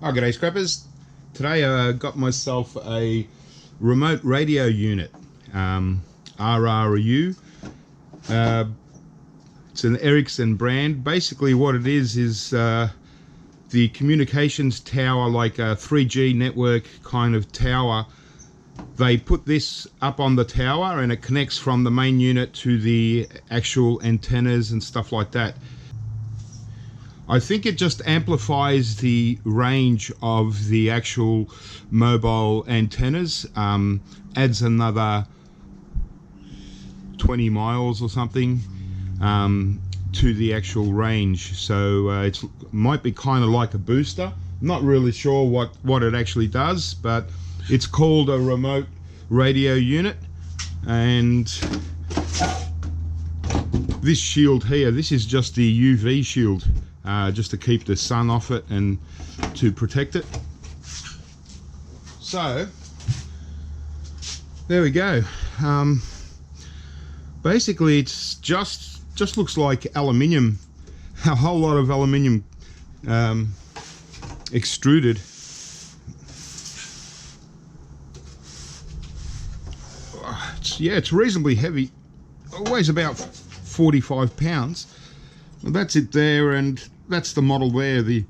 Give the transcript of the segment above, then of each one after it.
Oh, g'day scrappers. Today I got myself a remote radio unit, RRU. It's an Ericsson brand. Basically what it is the communications tower, like a 3G network kind of tower. They put this up on the tower and it connects from the main unit to the actual antennas and stuff like that. I think it just amplifies the range of the actual mobile antennas, adds another 20 miles or something to the actual range. So it might be kind of like a booster. I'm not really sure what it actually does, but it's called a remote radio unit. And this shield here, this is just the UV shield. Just to keep the sun off it and to protect it. So there we go. Basically it's just looks like aluminium, a whole lot of aluminium extruded. It's reasonably heavy. It weighs about 45 pounds. Well, that's it there, and that's the model there, the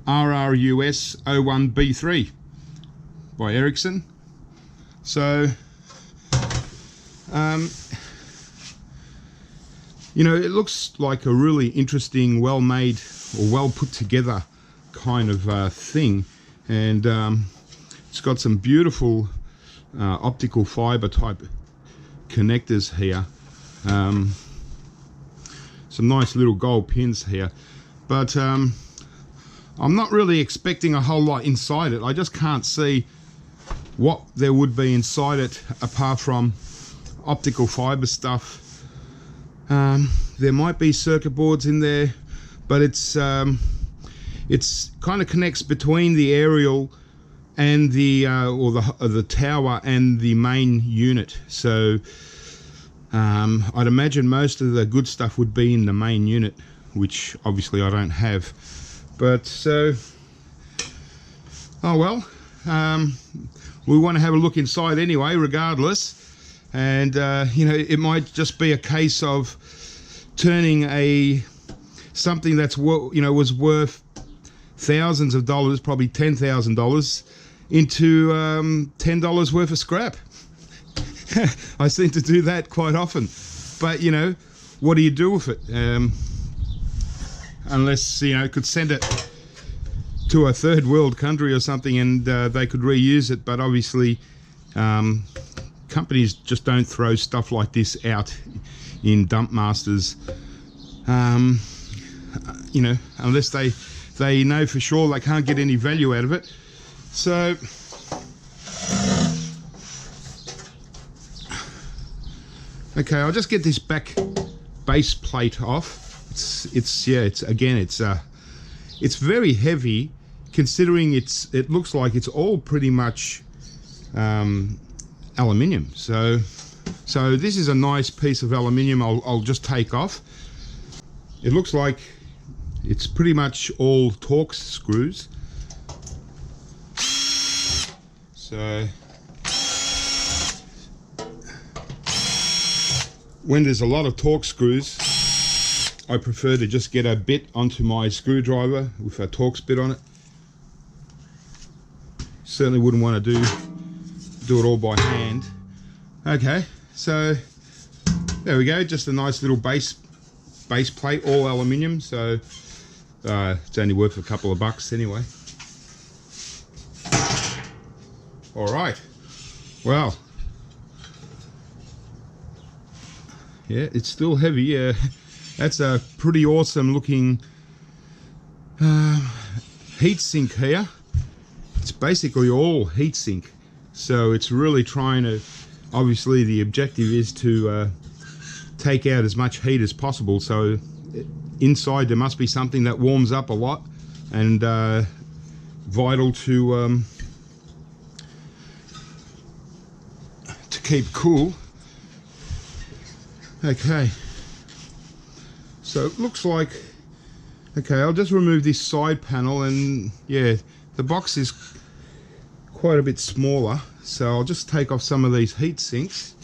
RRUS 01B3 by Ericsson. So, you know, it looks like a really interesting, well-made or well put-together kind of thing, and it's got some beautiful optical fiber type connectors here. Some nice little gold pins here, but I'm not really expecting a whole lot inside it. I just can't see what there would be inside it apart from optical fiber stuff. There might be circuit boards in there, but it's kind of connects between the aerial and the or the tower and the main unit. So I'd imagine most of the good stuff would be in the main unit, which obviously I don't have. But so, oh well, we want to have a look inside anyway, regardless. And you know, it might just be a case of turning something that's was worth thousands of dollars, probably $10,000, into $10 worth of scrap. I seem to do that quite often, but you know, what do you do with it? Unless, you know, could send it to a third world country or something and they could reuse it, but obviously companies just don't throw stuff like this out in dump masters, you know, unless they know for sure they can't get any value out of it. So okay, I'll just get this back base plate off. It's very heavy, considering it looks like it's all pretty much aluminium. So this is a nice piece of aluminium. I'll just take off. It looks like it's pretty much all Torx screws. So when there's a lot of Torx screws, I prefer to just get a bit onto my screwdriver with a Torx bit on it. Certainly wouldn't want to do it all by hand. Okay, so there we go, just a nice little base plate, all aluminium, so it's only worth a couple of bucks anyway. Alright, well, yeah, it's still heavy. Yeah, that's a pretty awesome looking heat sink here. It's basically all heat sink, so it's really trying to, obviously the objective is to take out as much heat as possible. So inside there must be something that warms up a lot and vital to keep cool. Okay, so it looks like, okay, I'll just remove this side panel, and yeah, the box is quite a bit smaller, so I'll just take off some of these heat sinks.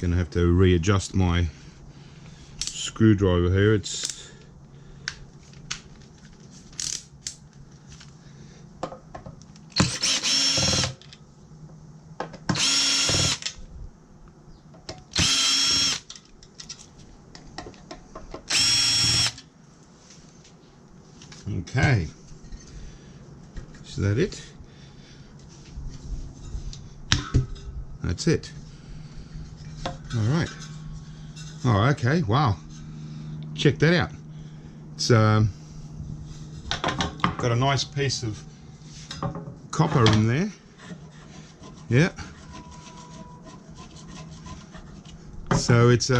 Gonna have to readjust my screwdriver here. It's okay. Is that it? That's it. All right. Oh, okay. Wow. Check that out. It's got a nice piece of copper in there. Yeah. So it's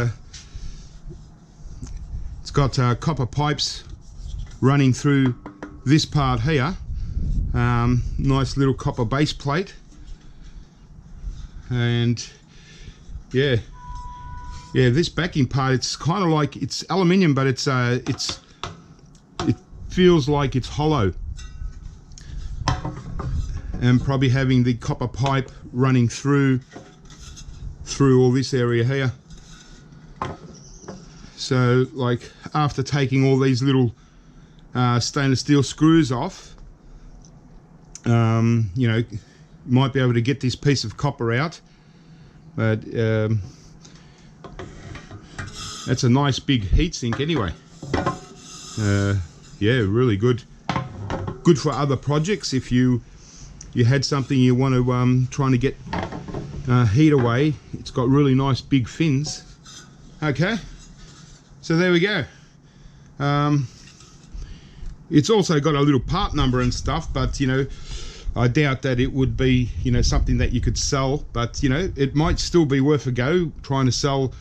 got copper pipes running through this part here. Nice little copper base plate. And yeah. Yeah, this backing part, it's kind of like, it's aluminium, but it feels like it's hollow. And probably having the copper pipe running through all this area here. So, like, after taking all these little stainless steel screws off, you know, you might be able to get this piece of copper out, but that's a nice big heatsink anyway. Yeah, really good. Good for other projects. If you had something you want to trying to get heat away, it's got really nice big fins. Okay, so there we go. It's also got a little part number and stuff, but you know, I doubt that it would be, you know, something that you could sell, but you know, it might still be worth a go trying to sell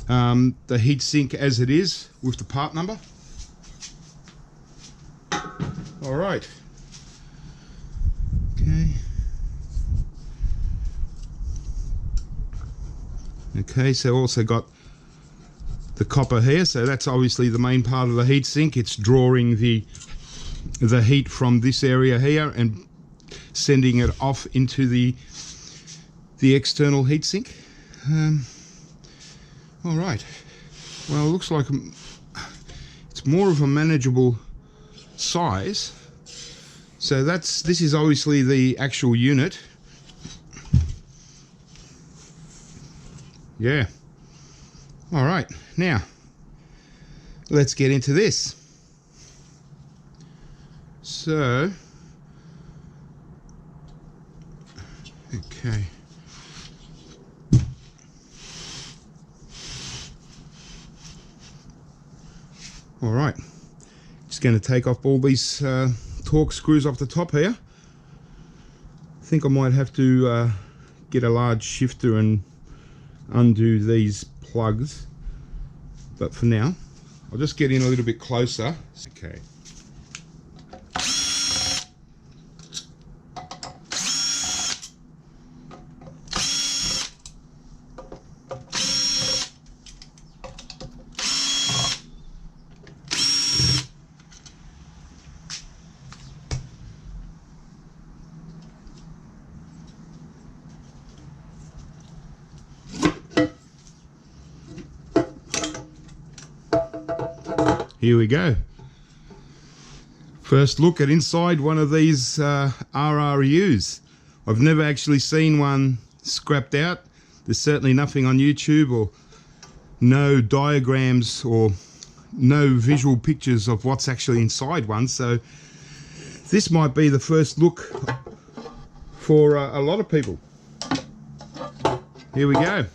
the heat sink as it is with the part number. All right. Okay. Okay, so also got the copper here, so that's obviously the main part of the heat sink. It's drawing the heat from this area here and sending it off into the external heat sink. All right, well, it looks like it's more of a manageable size. So this is obviously the actual unit. Yeah. All right, now let's get into this. So, okay. All right, just going to take off all these torque screws off the top here. I think I might have to get a large shifter and undo these plugs, but for now I'll just get in a little bit closer. Okay. Here we go. First look at inside one of these RRUs. I've never actually seen one scrapped out. There's certainly nothing on YouTube, or no diagrams or no visual pictures of what's actually inside one. So this might be the first look for a lot of people. Here we go.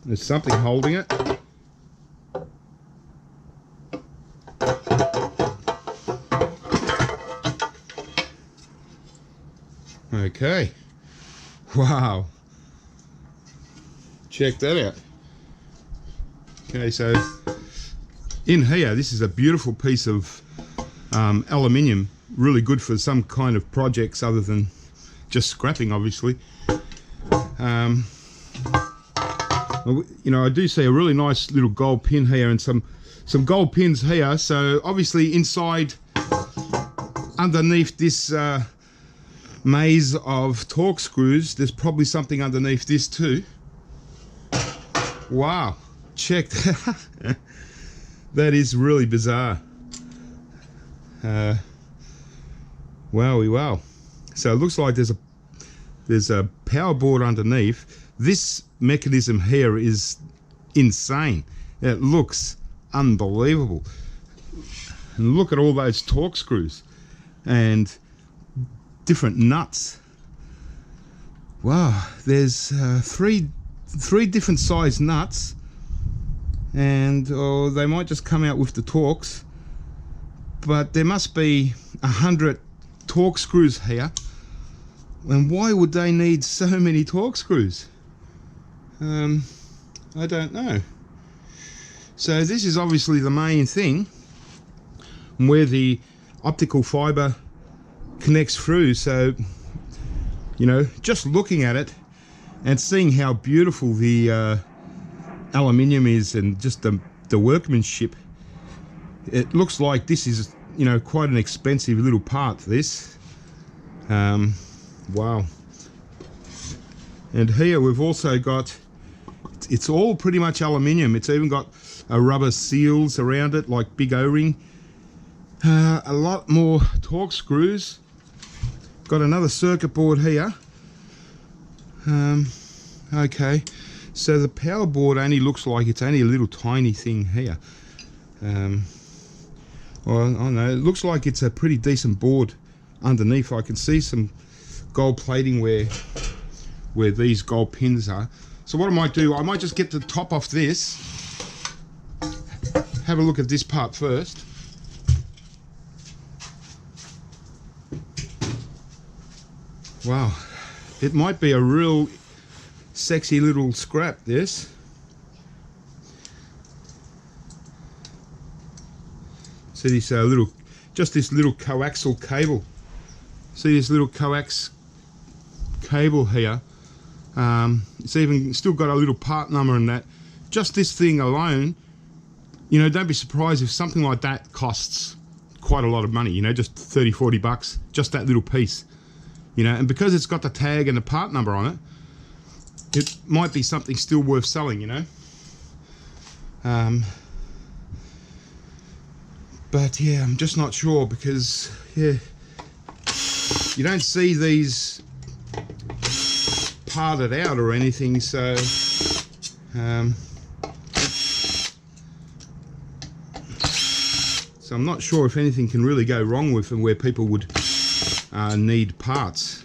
There's something holding it. Okay. Wow. Check that out. Okay, so in here, this is a beautiful piece of aluminium, really good for some kind of projects other than just scrapping, obviously. You know, I do see a really nice little gold pin here and some gold pins here. So obviously inside, underneath this maze of torque screws, there's probably something underneath this too. Wow, check that. That is really bizarre. Wowie wow. So it looks like there's a power board underneath. This mechanism here is insane. It looks unbelievable. And look at all those torque screws and different nuts. Wow, there's three different size nuts, and they might just come out with the torques, but there must be 100 torque screws here. And why would they need so many torque screws? I don't know. So this is obviously the main thing where the optical fiber connects through. So, you know, just looking at it and seeing how beautiful the aluminium is and just the workmanship, it looks like this is, you know, quite an expensive little part, this. Wow. And here we've also got, it's all pretty much aluminium. It's even got rubber seals around it, like big O-ring. A lot more torque screws. Got another circuit board here. Okay, so the power board only looks like it's only a little tiny thing here. Well, I don't know, it looks like it's a pretty decent board underneath. I can see some gold plating where these gold pins are. So what I might do, I might just get the top off this, have a look at this part first. Wow, it might be a real sexy little scrap, this. See this just this little coaxial cable. See this little coax cable here. It's even still got a little part number in that. Just this thing alone, you know, don't be surprised if something like that costs quite a lot of money, you know, just 30-40 bucks, just that little piece, you know. And because it's got the tag and the part number on it, it might be something still worth selling, you know. But yeah, I'm just not sure, because yeah, you don't see these parted out or anything, so so I'm not sure if anything can really go wrong with them where people would need parts.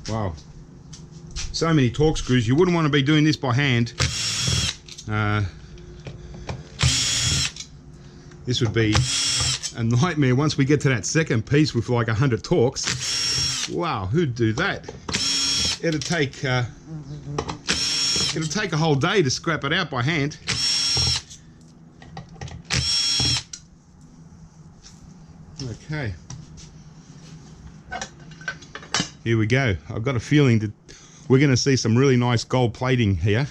Wow, so many torque screws. You wouldn't want to be doing this by hand. This would be a nightmare once we get to that second piece with like 100 torques. Wow, who'd do that? It'd take a whole day to scrap it out by hand. Okay, here we go. I've got a feeling that we're going to see some really nice gold plating here.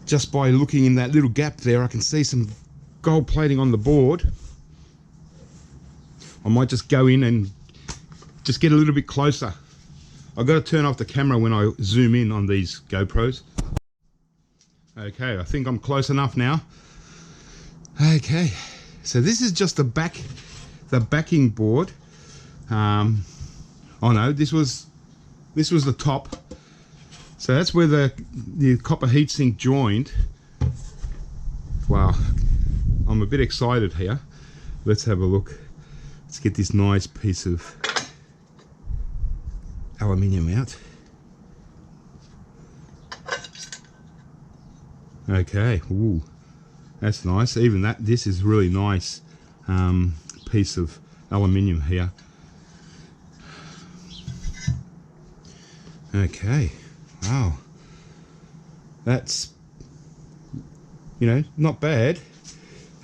Just by looking in that little gap there, I can see some gold plating on the board. I might just go in and just get a little bit closer. I've got to turn off the camera when I zoom in on these GoPros. Okay, I think I'm close enough now. Okay, so this is just the backing board. Oh no, this was the top. So that's where the copper heatsink joined. Wow, I'm a bit excited here. Let's have a look. Let's get this nice piece of aluminium out. Okay, ooh, that's nice. Even this is really nice piece of aluminium here. Okay, wow, that's, you know, not bad.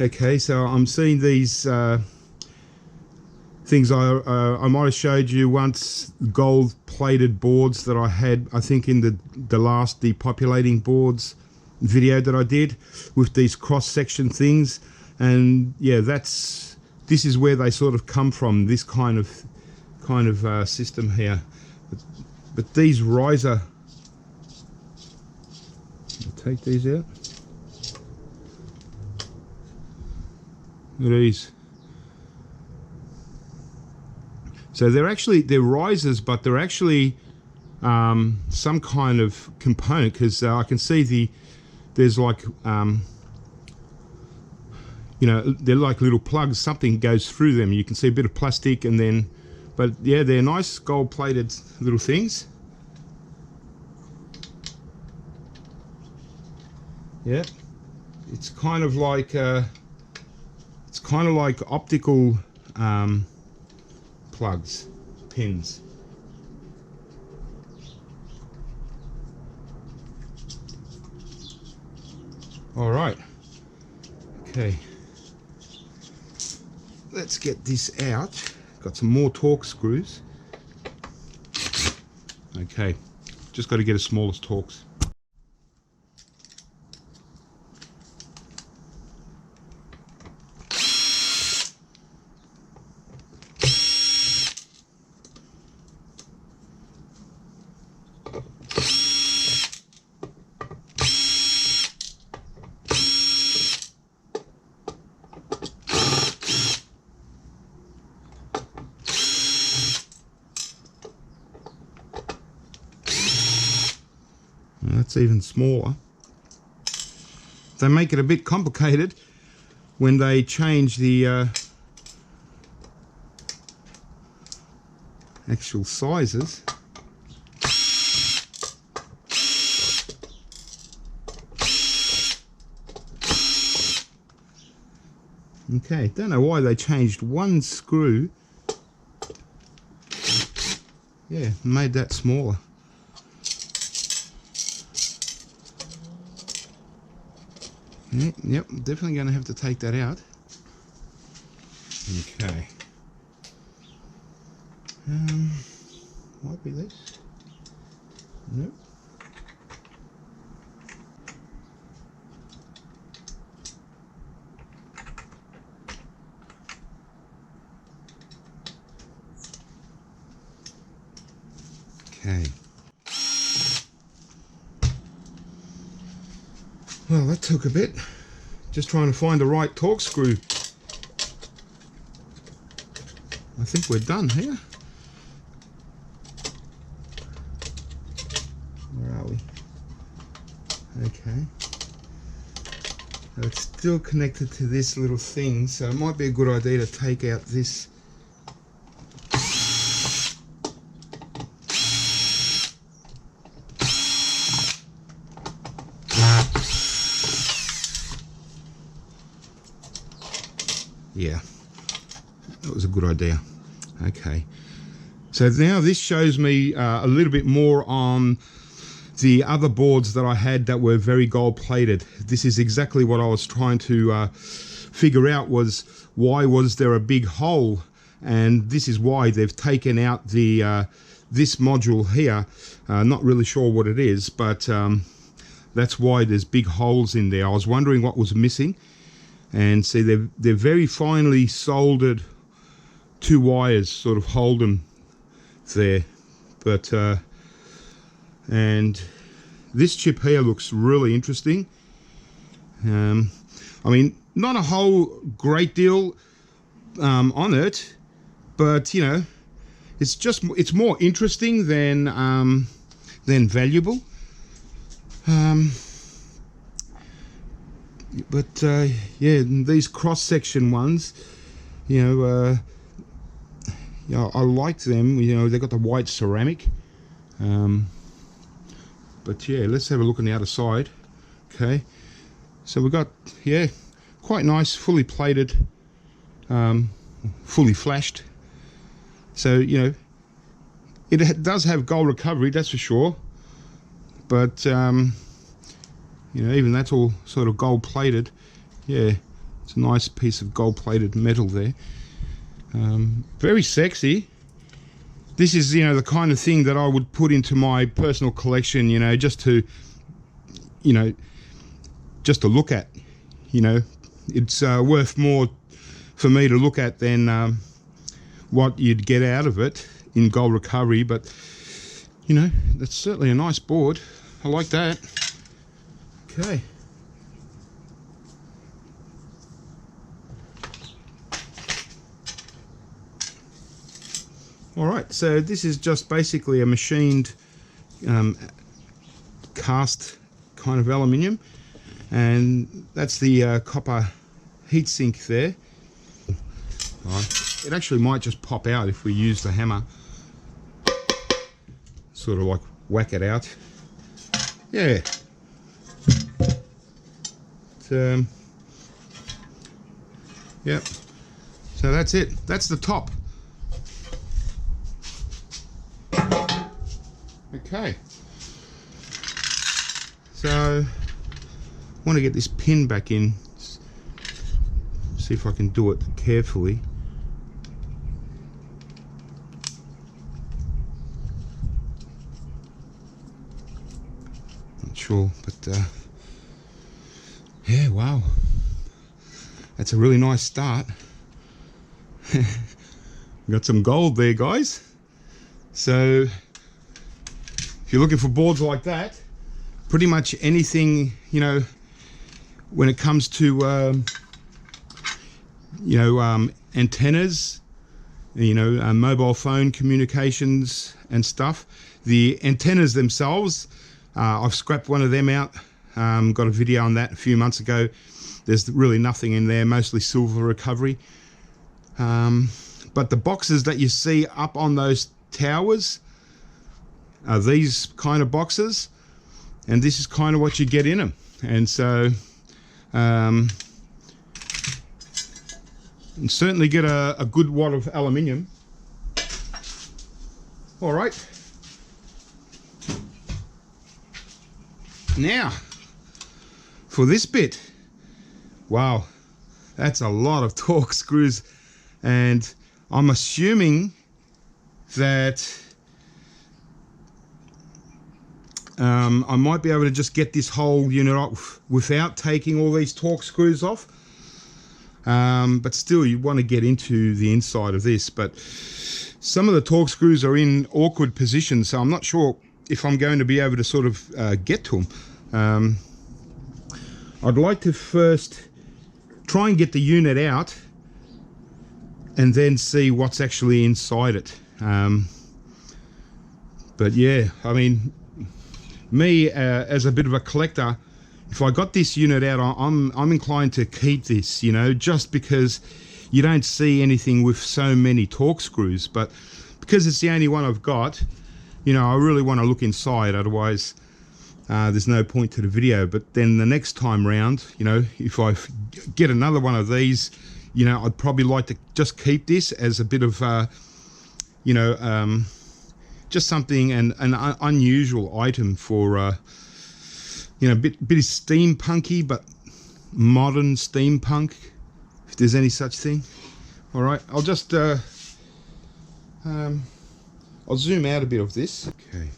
Okay, so I'm seeing these things I might have showed you once, gold plated boards that I had, I think in the last depopulating boards video that I did, with these cross section things. And yeah, this is where they sort of come from, this kind of system here. But these riser, I'll take these out. Look at these. So they're risers, but they're actually some kind of component, because I can see there's like you know, they're like little plugs. Something goes through them. You can see a bit of plastic, and then, but yeah, they're nice gold plated little things. Yeah, it's kind of like optical plugs, pins. All right. Okay. Let's get this out. Got some more Torx screws. Okay, just got to get a smallest Torx. That's even smaller. They make it a bit complicated when they change the actual sizes. Okay, don't know why they changed one screw. Yeah, made that smaller. Yep, definitely going to have to take that out. Okay. Might be this. Nope. Okay. Well, that took a bit. Just trying to find the right Torx screw. I think we're done here. Where are we? Okay. So it's still connected to this little thing, so it might be a good idea to take out this. Yeah, that was a good idea. Okay, so now this shows me a little bit more on the other boards that I had that were very gold plated. This is exactly what I was trying to figure out, was why was there a big hole, and this is why they've taken out the this module here. Not really sure what it is, but that's why there's big holes in there. I was wondering what was missing. And see, they're very finely soldered two wires, sort of hold them there. But and this chip here looks really interesting. I mean, not a whole great deal on it, but you know, it's more interesting than valuable. But yeah, these cross-section ones, you know, I like them. You know, they've got the white ceramic. But yeah, let's have a look on the other side. Okay, so we've got, yeah, quite nice, fully plated, fully flashed. So, you know, It does have gold recovery, that's for sure, but you know, even that's all sort of gold plated. Yeah, it's a nice piece of gold plated metal there. Very sexy. This is, you know, the kind of thing that I would put into my personal collection, you know, just to look at. You know, it's worth more for me to look at than what you'd get out of it in gold recovery. But you know, that's certainly a nice board. I like that. Okay. Alright, so this is just basically a machined cast kind of aluminium, and that's the copper heatsink there. It actually might just pop out if we use the hammer, sort of like whack it out. Yeah. Yep. So that's it. That's the top. Okay, so I want to get this pin back in, see if I can do it carefully. Not sure, but yeah, wow, that's a really nice start. Got some gold there, guys. So if you're looking for boards like that, pretty much anything, you know, when it comes to, antennas, you know, mobile phone communications and stuff. The antennas themselves, I've scrapped one of them out. Got a video on that a few months ago. There's really nothing in there, mostly silver recovery. But the boxes that you see up on those towers are these kind of boxes, and this is kind of what you get in them. And so and certainly get a good wad of aluminium. All right, now for this bit. Wow, that's a lot of torque screws, and I'm assuming that I might be able to just get this whole unit off without taking all these torque screws off. But still, you want to get into the inside of this. But some of the torque screws are in awkward positions, so I'm not sure if I'm going to be able to sort of get to them. I'd like to first try and get the unit out and then see what's actually inside it. But yeah, I mean, me as a bit of a collector, if I got this unit out, I'm inclined to keep this, you know, just because you don't see anything with so many torque screws. But because it's the only one I've got, you know, I really want to look inside, otherwise there's no point to the video. But then the next time round, you know, if I get another one of these, you know, I'd probably like to just keep this as a bit of you know, just something, an unusual item for you know, bit steampunky, but modern steampunk, if there's any such thing. All right, I'll just I'll zoom out a bit of this. Okay.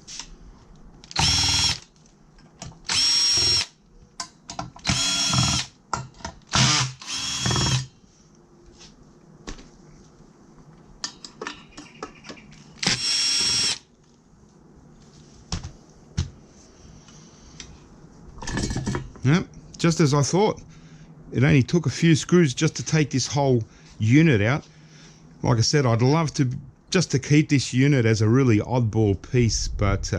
Yep, just as I thought. It only took a few screws just to take this whole unit out. Like I said, I'd love to just to keep this unit as a really oddball piece, but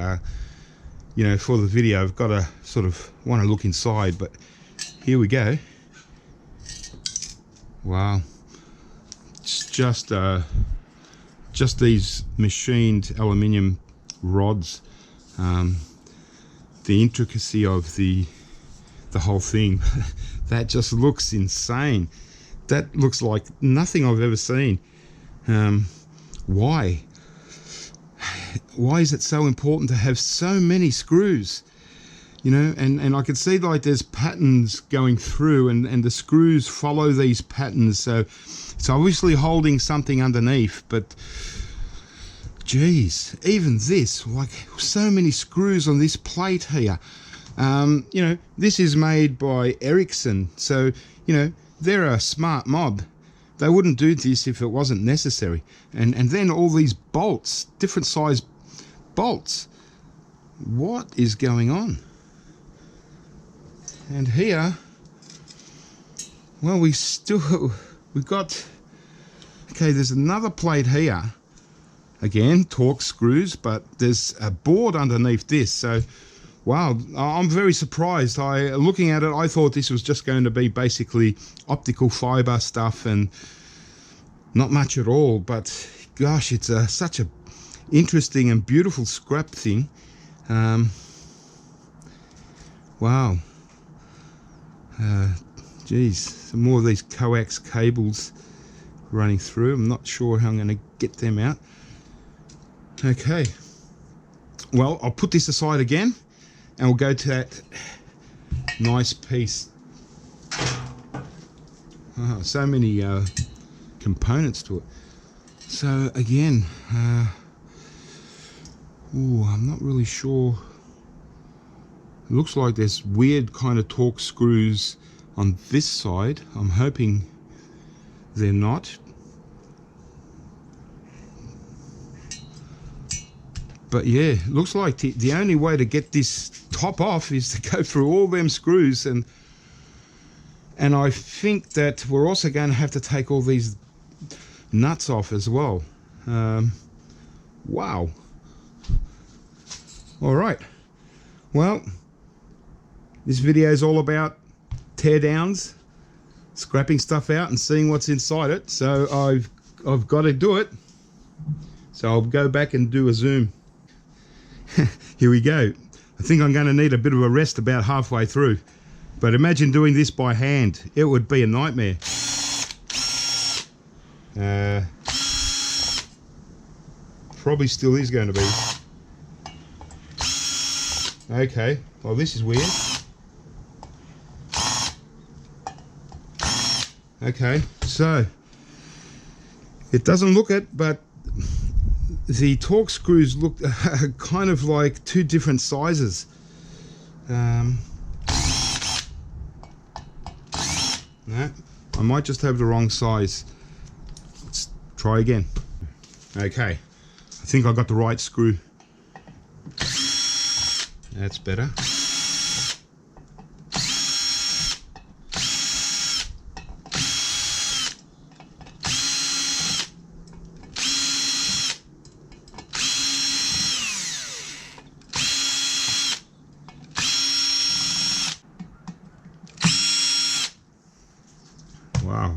you know, for the video I've got to sort of want to look inside. But here we go. Wow, it's just these machined aluminium rods. The intricacy of the whole thing, that just looks insane. That looks like nothing I've ever seen. Why? why is it so important to have so many screws? You know, and I can see like there's patterns going through, and the screws follow these patterns, so it's obviously holding something underneath. But geez, even this, like so many screws on this plate here. You know, this is made by Ericsson, so you know they're a smart mob. They wouldn't do this if it wasn't necessary. And then all these bolts, different size bolts. What is going on? And here, well, we've got, okay, there's another plate here. Again, Torx screws, but there's a board underneath this. So, wow, I'm very surprised. Looking at it, I thought this was just going to be basically optical fiber stuff and not much at all. But gosh, it's such a interesting and beautiful scrap thing. Wow. Geez, some more of these coax cables running through. I'm not sure how I'm going to get them out. Okay, well, I'll put this aside again and we'll go to that nice piece. Oh, so many components to it. So again, I'm not really sure. It looks like there's weird kind of Torx screws on this side. I'm hoping they're not. But yeah, it looks like the only way to get this top off is to go through all them screws, and I think that we're also going to have to take all these nuts off as well. Wow. All right. Well, this video is all about teardowns, scrapping stuff out and seeing what's inside it. So I've got to do it. So I'll go back and do a zoom. Here we go. I think I'm going to need a bit of a rest about halfway through. But imagine doing this by hand. It would be a nightmare. Probably still is going to be. Okay, well this is weird. Okay, so it doesn't look it, but the Torx screws look kind of like two different sizes. No, I might just have the wrong size. Let's try again. Okay, I think I got the right screw. That's better. Wow.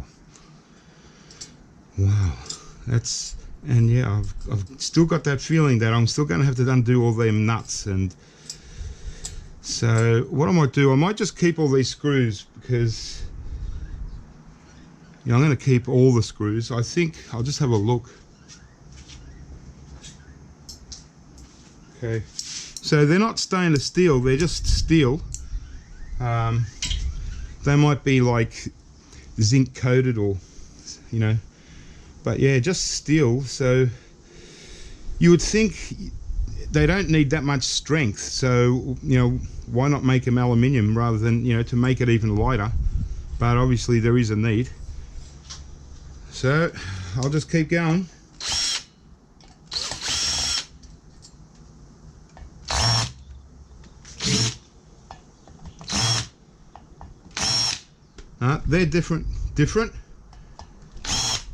Wow. That's, and yeah, I've still got that feeling that I'm still going to have to undo all them nuts. And so what I might do, I might just keep all these screws, because I'm going to keep all the screws. I think I'll just have a look. Okay, so they're not stainless steel, they're just steel. They might be like zinc coated, or but yeah, just steel. So you would think they don't need that much strength, so why not make them aluminium rather than to make it even lighter? But obviously there is a need, so I'll just keep going. They're different.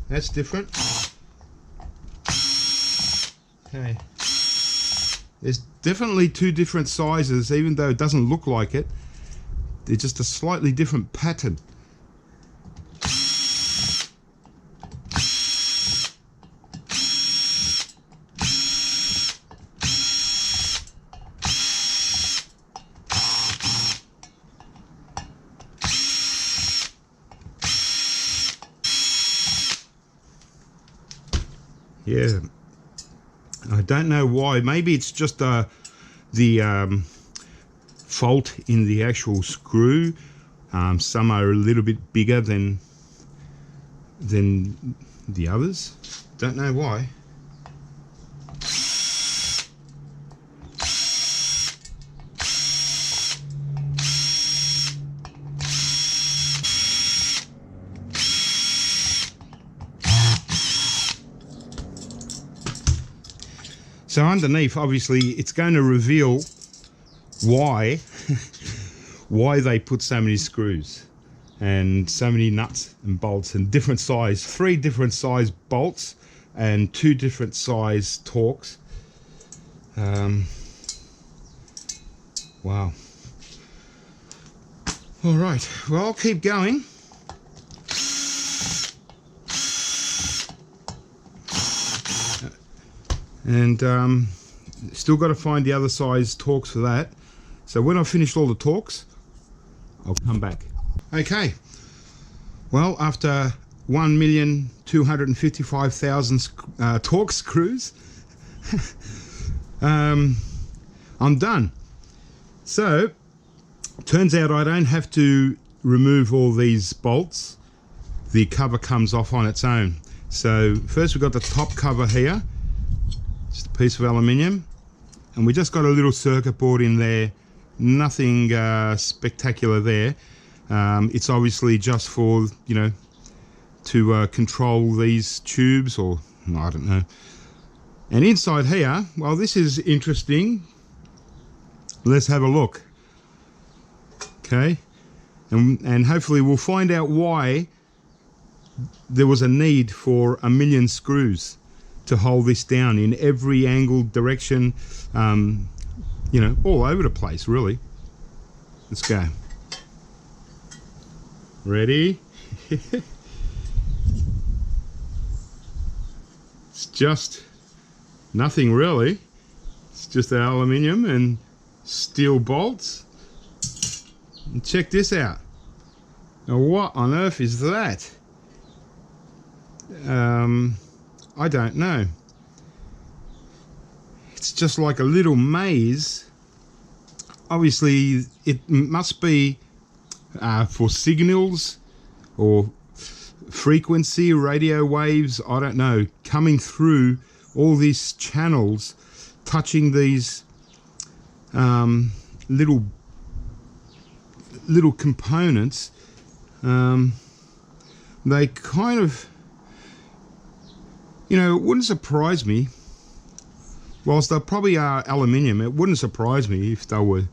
That's different. Okay. There's definitely two different sizes, even though it doesn't look like it. They're just a slightly different pattern. Yeah, I don't know why. Maybe it's just the fault in the actual screw. Some are a little bit bigger than the others. Don't know why. So underneath, obviously, it's going to reveal why why they put so many screws and so many nuts and bolts and different size, 3 different size bolts and 2 different size Torx. Wow. All right, well, I'll keep going. And still got to find the other size Torx for that. So when I've finished all the Torx, I'll come back. Okay, well, after 1,255,000 Torx screws, I'm done. So turns out I don't have to remove all these bolts. The cover comes off on its own. So first we've got the top cover here, just a piece of aluminium, and we just got a little circuit board in there. Nothing spectacular there. It's obviously just for, you know, to control these tubes, or I don't know. And inside here, well, this is interesting. Let's have a look. Okay, and hopefully we'll find out why there was a need for 1 million screws to hold this down in every angle, direction, you know, all over the place, really. Let's go. Ready? It's just nothing really. It's just aluminium and steel bolts. And check this out. Now what on earth is that? I don't know. It's just like a little maze. Obviously it must be for signals or frequency, radio waves, I don't know, coming through all these channels, touching these little components. They kind of, you know, it wouldn't surprise me, whilst they probably are aluminium, it wouldn't surprise me if they were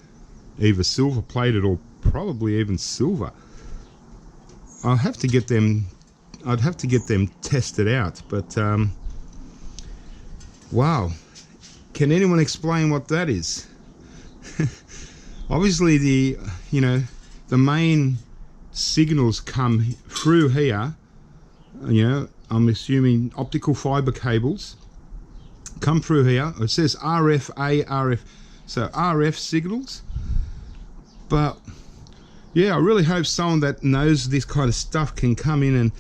either silver plated or probably even silver. I'd have to get them tested out, but wow, can anyone explain what that is? Obviously the, you know, the main signals come through here, you know, I'm assuming optical fiber cables come through here. It says RFA, RF, so RF signals. But yeah, I really hope someone that knows this kind of stuff can come in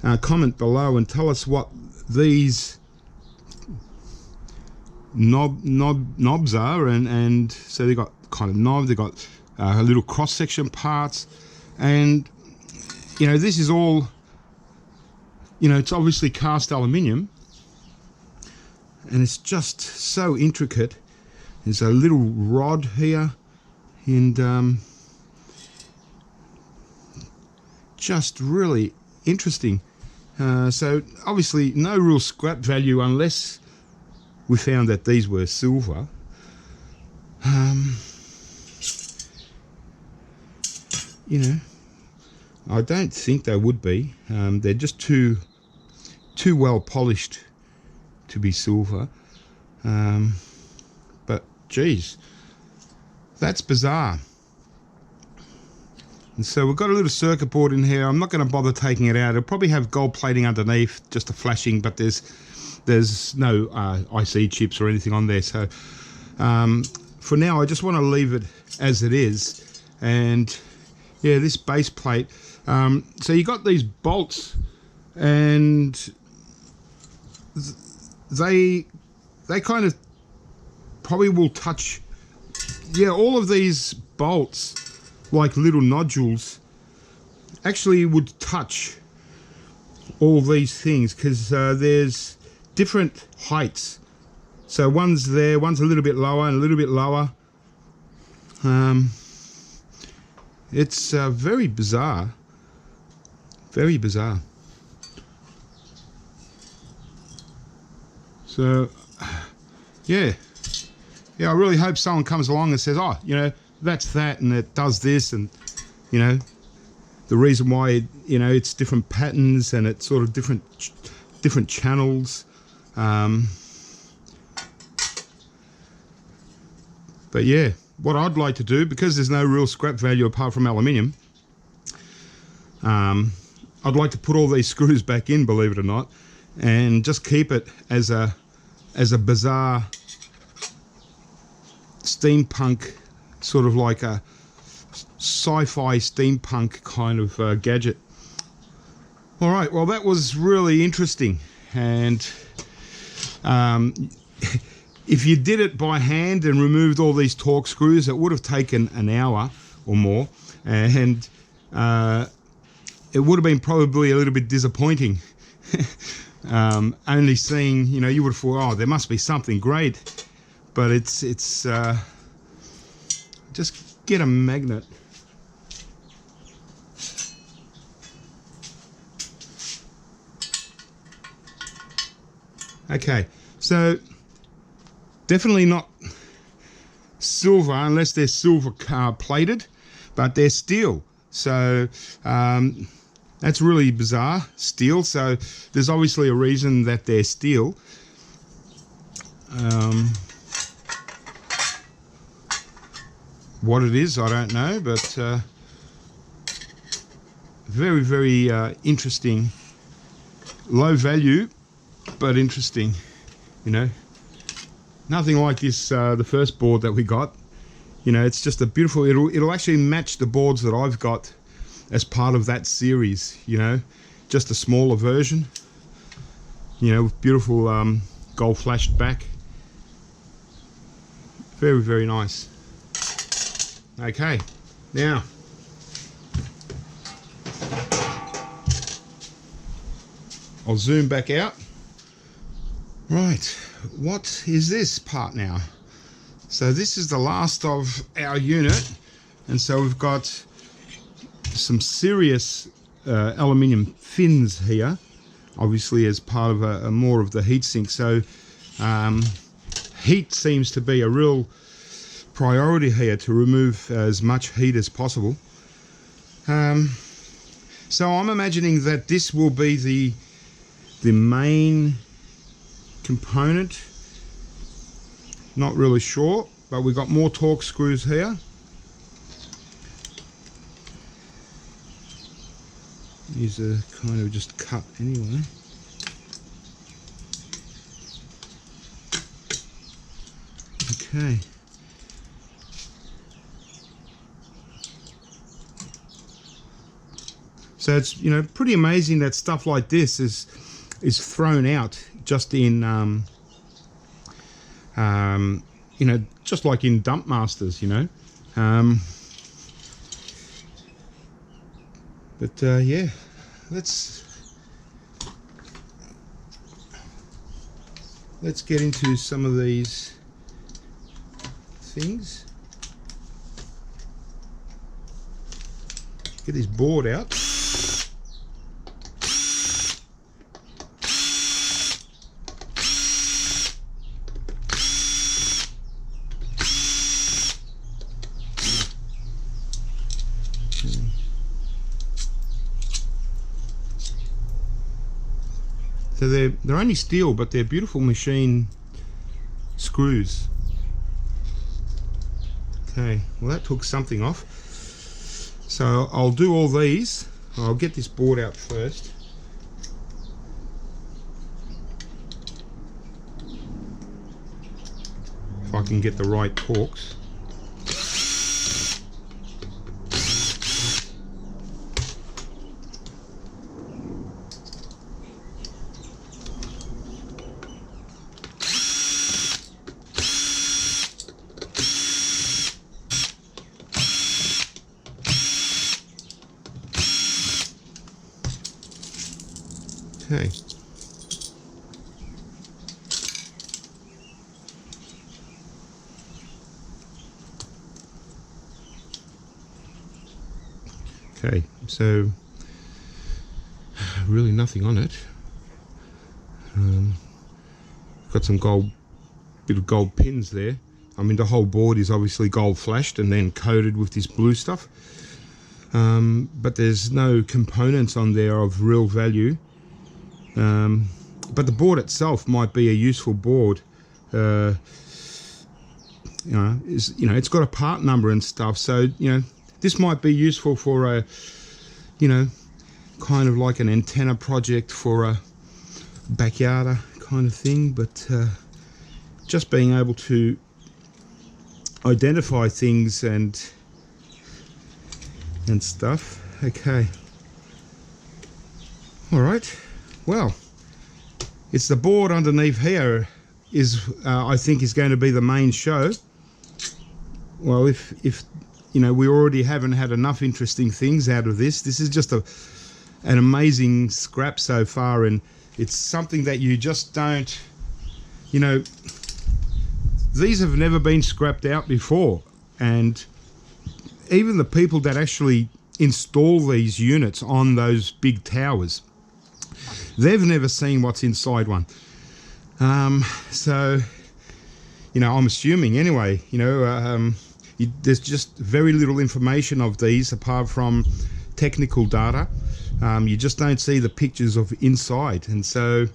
and comment below and tell us what these knobs are. And so they got kind of knobs, they got little cross section parts, and you know, this is all, you know, it's obviously cast aluminium, and it's just so intricate. There's a little rod here, and just really interesting. So obviously no real scrap value unless we found that these were silver. You know, I don't think they would be. They're just too well polished to be silver. But geez, that's bizarre. And so we've got a little circuit board in here. I'm not going to bother taking it out. It'll probably have gold plating underneath, just a flashing, but there's no IC chips or anything on there. So for now, I just want to leave it as it is. And yeah, this base plate. So you got these bolts, and they they kind of probably will touch, yeah, all of these bolts, like little nodules, actually would touch all these things, because there's different heights. So one's there, one's a little bit lower and a little bit lower. It's very bizarre. Very bizarre. So, yeah. Yeah, I really hope someone comes along and says, oh, you know, that's that and it does this, and, you know, the reason why, you know, it's different patterns and it's sort of different channels. But yeah, what I'd like to do, because there's no real scrap value apart from aluminium, I'd like to put all these screws back in, believe it or not, and just keep it as a bizarre steampunk, sort of like a sci-fi steampunk kind of gadget. All right, well, that was really interesting, and if you did it by hand and removed all these torque screws, it would have taken an hour or more, and it would have been probably a little bit disappointing. Only seeing, you know, you would have thought, oh, there must be something great, but it's just get a magnet. Okay, so definitely not silver unless they're silver plated, but they're steel. So that's really bizarre, steel. So there's obviously a reason that they're steel. What it is, I don't know, but very, very interesting. Low value, but interesting, you know. Nothing like this, the first board that we got. You know, it's just a beautiful, it'll actually match the boards that I've got as part of that series, you know. Just a smaller version, you know, with beautiful gold flashed back. Very, very nice. Okay, now I'll zoom back out. Right, what is this part now? So this is the last of our unit, and so we've got some serious aluminium fins here, obviously as part of a more of the heatsink. So heat seems to be a real priority here, to remove as much heat as possible. So I'm imagining that this will be the main component. Not really sure, but we've got more torque screws here. These are kind of just cut anyway. Okay. So it's, you know, pretty amazing that stuff like this is thrown out just in you know, just like in dump masters, you know. But yeah, let's get into some of these things. Get this board out. So they're only steel, but they're beautiful machine screws. Okay, well that took something off. So I'll do all these. I'll get this board out first. If I can get the right torques. Okay. Okay, so really nothing on it. Got some bit of gold pins there. I mean, the whole board is obviously gold flashed and then coated with this blue stuff. But there's no components on there of real value. But the board itself might be a useful board. It's got a part number and stuff, so this might be useful for a kind of like an antenna project for a backyarder kind of thing. But just being able to identify things and stuff. Okay, all right, well, it's the board underneath here I think is going to be the main show. Well, if we already haven't had enough interesting things out of this is just an amazing scrap so far, and it's something that you just don't, these have never been scrapped out before, and even the people that actually install these units on those big towers, they've never seen what's inside one. So I'm assuming anyway, there's just very little information of these apart from technical data. You just don't see the pictures of inside, and so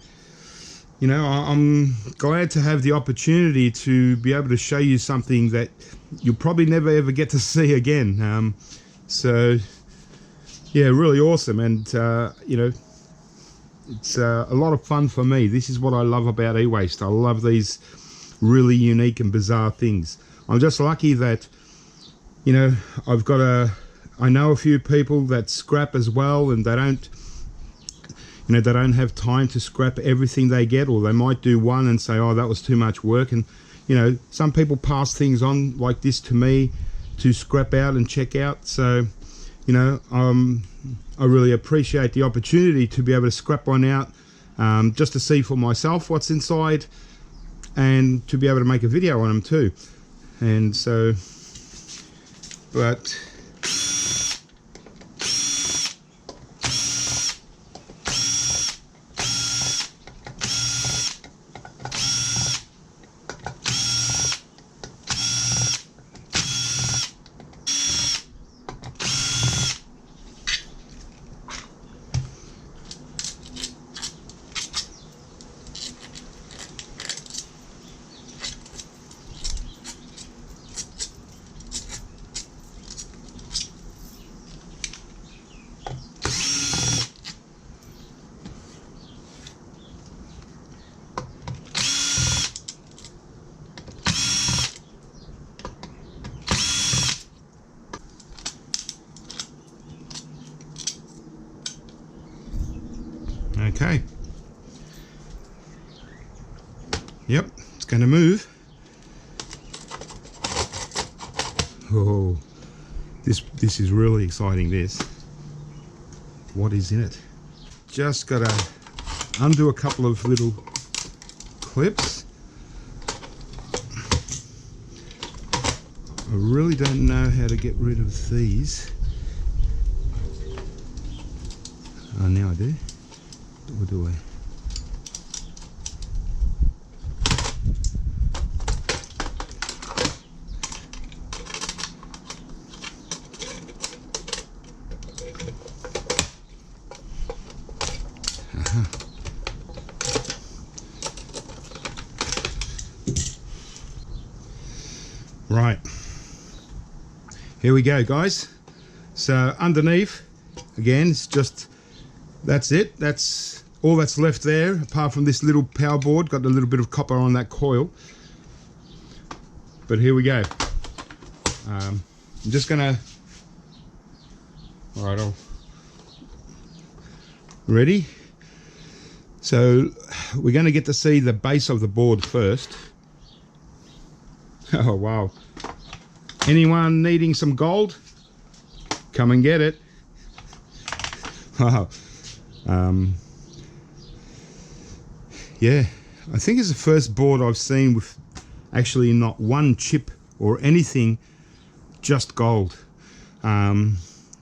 I'm glad to have the opportunity to be able to show you something that you'll probably never ever get to see again. So yeah, really awesome, and it's a lot of fun for me. This is what I love about eWaste. I love these really unique and bizarre things. I'm just lucky that I know a few people that scrap as well, and they don't have time to scrap everything they get, or they might do one and say, oh, that was too much work. And some people pass things on like this to me to scrap out and check out. So I really appreciate the opportunity to be able to scrap one out, just to see for myself what's inside, and to be able to make a video on them too. And so, but okay. Yep, it's going to move. Oh, this is really exciting. What is in it? Just got to undo a couple of little clips. I really don't know how to get rid of these. Oh, now I do. Or do I? Right, here we go, guys. So underneath, again, it's just, that's it. That's all that's left there, apart from this little power board. Got a little bit of copper on that coil. But here we go. I'm just gonna, all right, ready? So we're gonna get to see the base of the board first. Oh wow. Anyone needing some gold? Come and get it. Wow. yeah, I think it's the first board I've seen with actually not one chip or anything, just gold.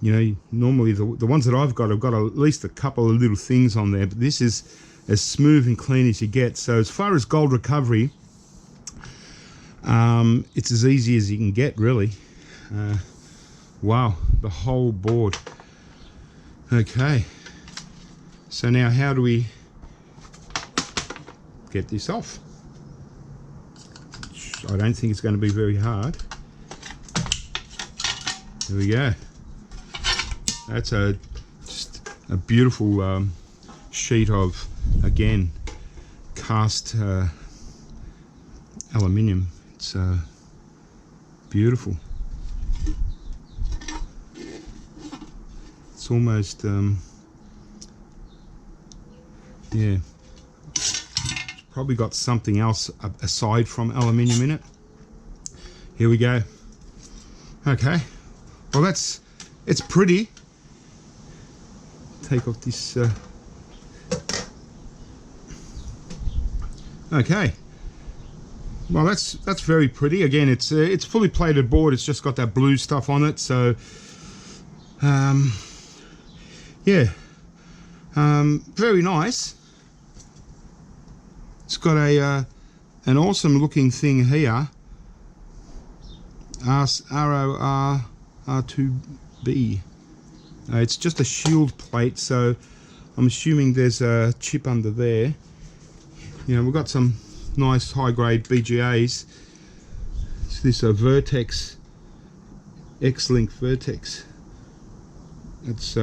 You know, normally the ones that I've got at least a couple of little things on there, but this is as smooth and clean as you get. So as far as gold recovery, it's as easy as you can get, really. Wow, the whole board. Okay, so now how do we get this off? I don't think it's going to be very hard. There we go. That's just a beautiful sheet of, again, cast aluminium. It's beautiful. It's almost yeah, probably got something else aside from aluminium in it. Here we go. Okay, well it's pretty. Take off this okay, well that's very pretty. Again, it's fully plated board. It's just got that blue stuff on it, so yeah, very nice. It's got a an awesome looking thing here, ROR2B. It's just a shield plate, so I'm assuming there's a chip under there. You know, we've got some nice high-grade BGAs. It's this Vertex, X-Link Vertex. It's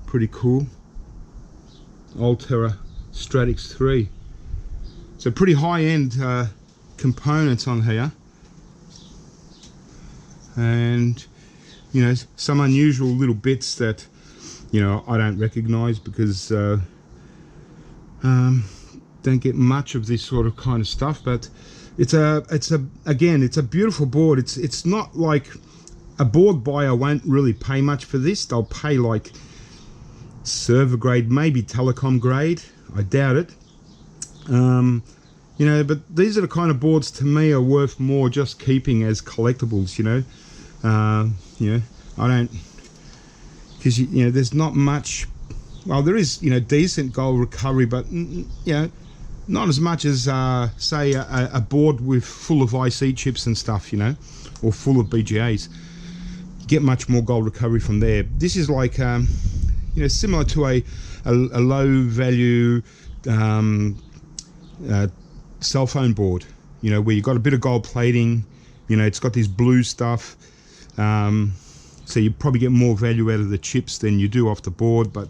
pretty cool. Altera Stratix 3. So pretty high-end components on here, and you know, some unusual little bits that, you know, I don't recognize because don't get much of this sort of kind of stuff. But again, it's a beautiful board. It's not like a board buyer won't really pay much for this. They'll pay like server grade, maybe telecom grade. I doubt it. You know, but these are the kind of boards to me are worth more just keeping as collectibles. You know, I don't, because you know, there's not much. Well, there is, you know, decent gold recovery, but you know, not as much as say a board with full of IC chips and stuff, you know, or full of BGAs. You get much more gold recovery from there. This is like you know, similar to a low value cell phone board, you know, where you've got a bit of gold plating, you know, it's got this blue stuff, so you probably get more value out of the chips than you do off the board, but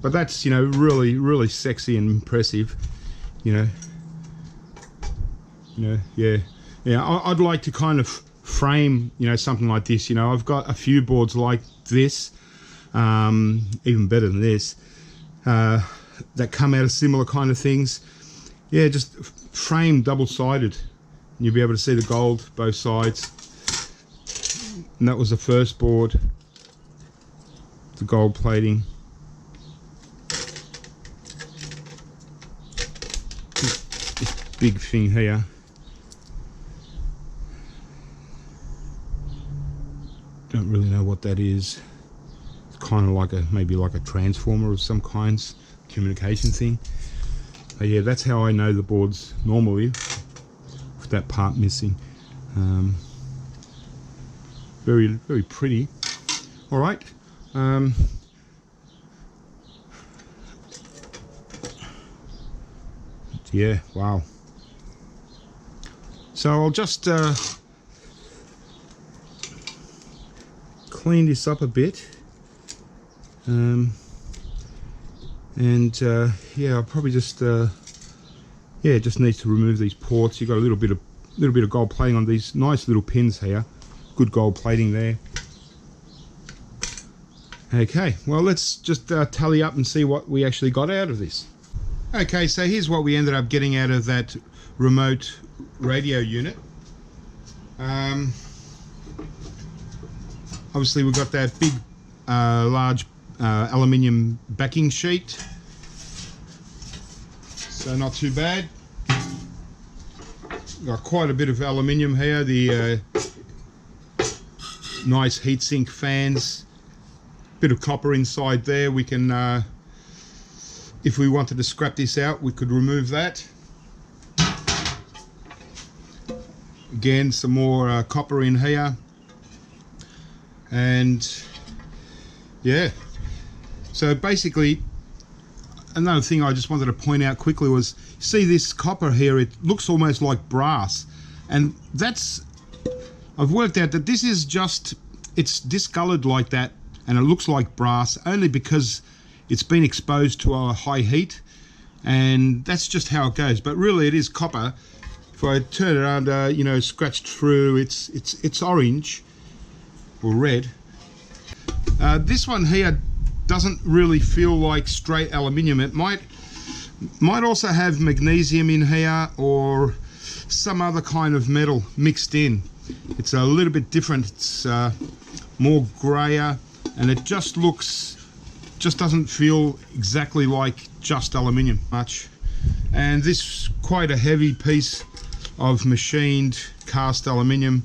that's, you know, really sexy and impressive, you know. Yeah, I'd like to kind of frame, you know, something like this. You know, I've got a few boards like this, even better than this, that come out of similar kind of things. Yeah, just frame double-sided. You'll be able to see the gold both sides. And that was the first board, the gold plating. This big thing here. Don't really know what that is. It's kind of like maybe like a transformer of some kinds, communication thing. But yeah, that's how I know the boards normally, with that part missing. Very pretty. All right. Yeah, wow. So I'll just clean this up a bit, yeah, I'll probably just yeah, just need to remove these ports. You've got a little bit of gold plating on these nice little pins here. Good gold plating there. Okay, well, let's just tally up and see what we actually got out of this. Okay, so here's what we ended up getting out of that remote radio unit. Obviously we've got that big large aluminium backing sheet. so not too bad. Got quite a bit of aluminium here, the nice heatsink fans, bit of copper inside there. We can, if we wanted to scrap this out, we could remove that. Again, some more copper in here, and yeah, so basically another thing I just wanted to point out quickly was, see this copper here, it looks almost like brass, and that's, I've worked out that this is just, it's discolored like that and it looks like brass only because it's been exposed to a high heat, and that's just how it goes. But really it is copper. If I turn it around, you know, scratched through, it's orange or red. This one here doesn't really feel like straight aluminium. It might also have magnesium in here or some other kind of metal mixed in. It's a little bit different. It's more grayer, and it just doesn't feel exactly like just aluminium much. And this quite a heavy piece of machined cast aluminium,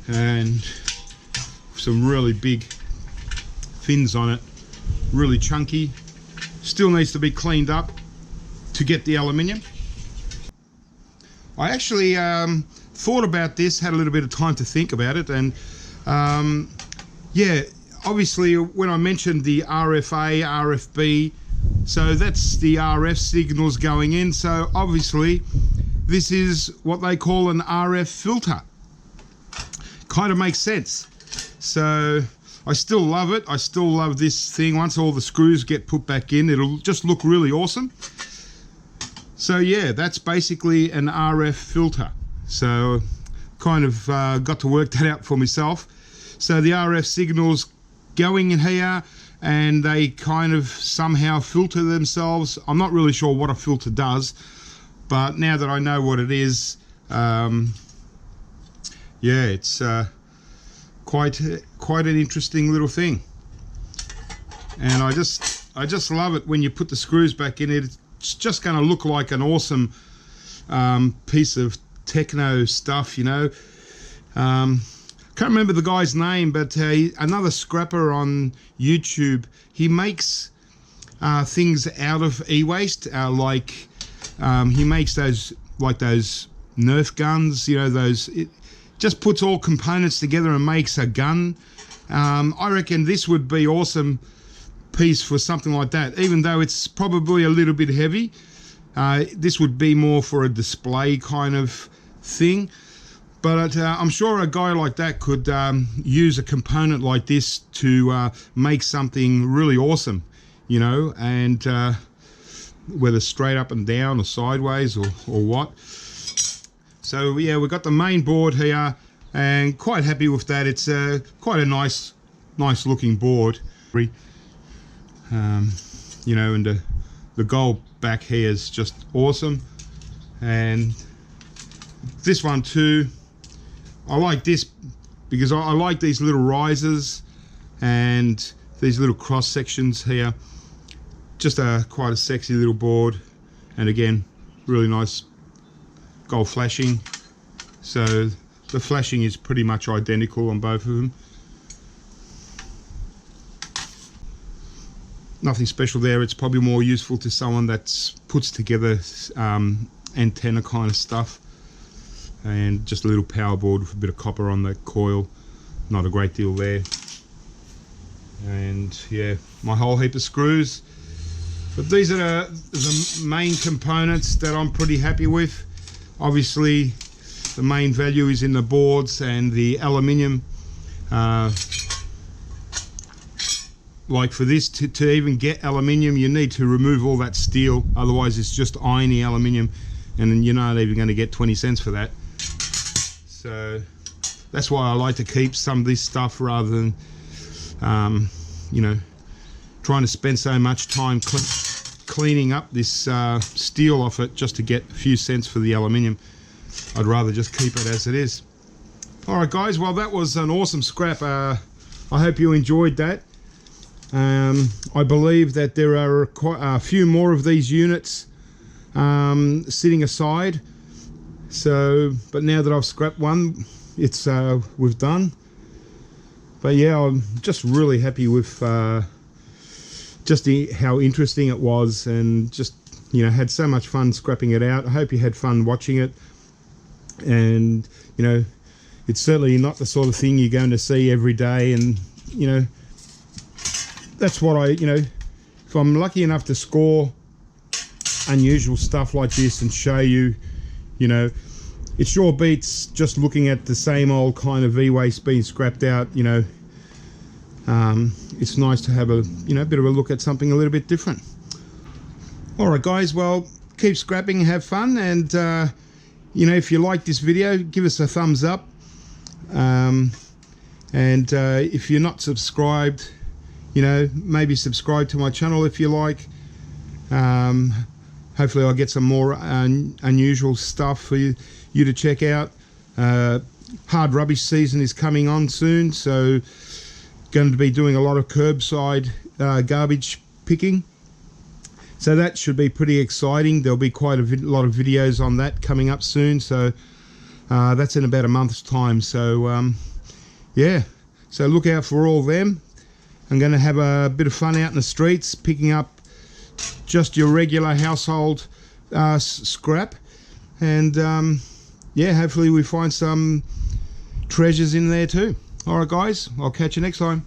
and some really big fins on it, really chunky. Still needs to be cleaned up to get the aluminium. I actually thought about this, had a little bit of time to think about it, and yeah, obviously when I mentioned the RFA, RFB, so that's the RF signals going in, so obviously this is what they call an RF filter. Kind of makes sense. So I still love it. I still love this thing. Once all the screws get put back in, it'll just look really awesome. So yeah, that's basically an RF filter. So kind of got to work that out for myself. So the RF signals going in here, and they kind of somehow filter themselves. I'm not really sure what a filter does, but now that I know what it is, yeah, it's quite an interesting little thing. And I just love it when you put the screws back in it. It's just going to look like an awesome piece of techno stuff, you know. Can't remember the guy's name, but another scrapper on YouTube, he makes things out of eWaste, like he makes those, like those Nerf guns, you know, those, it just puts all components together and makes a gun. I reckon this would be awesome piece for something like that, even though it's probably a little bit heavy. This would be more for a display kind of thing, but I'm sure a guy like that could use a component like this to make something really awesome, you know, and whether straight up and down or sideways or what. So yeah, we've got the main board here, and quite happy with that. It's quite a nice looking board. You know, and the gold back here is just awesome. And this one too, I like this because I like these little risers and these little cross sections here. Just quite a sexy little board, and again, really nice gold flashing. So the flashing is pretty much identical on both of them. Nothing special there. It's probably more useful to someone that puts together antenna kind of stuff. And just a little power board with a bit of copper on the coil. Not a great deal there. And yeah, my whole heap of screws. But these are the main components that I'm pretty happy with. Obviously the main value is in the boards and the aluminium. Like for this, to even get aluminium, you need to remove all that steel, otherwise it's just irony aluminium, and you're not even going to get 20 cents for that. So that's why I like to keep some of this stuff rather than you know, trying to spend so much time cleaning up this steel off it just to get a few cents for the aluminium. I'd rather just keep it as it is. Alright guys, well that was an awesome scrap. I hope you enjoyed that. I believe that there are quite a few more of these units sitting aside. So, but now that I've scrapped one, it's we've done. But yeah, I'm just really happy with just how interesting it was, and just, you know, had so much fun scrapping it out. I hope you had fun watching it. And you know, it's certainly not the sort of thing you're going to see every day, and you know, that's what you know, if I'm lucky enough to score unusual stuff like this and show you, you know, it sure beats just looking at the same old kind of eWaste being scrapped out. You know, it's nice to have a, you know, bit of a look at something a little bit different. Alright guys, well, keep scrapping, have fun, and you know, if you like this video, give us a thumbs up, and if you're not subscribed, you know, maybe subscribe to my channel if you like. Hopefully I'll get some more unusual stuff for you to check out. Hard rubbish season is coming on soon, so going to be doing a lot of curbside garbage picking, so that should be pretty exciting. There'll be quite a lot of videos on that coming up soon, so that's in about a month's time. So yeah, so look out for all them. I'm going to have a bit of fun out in the streets picking up just your regular household scrap, and yeah, hopefully we find some treasures in there too. Alright guys, I'll catch you next time.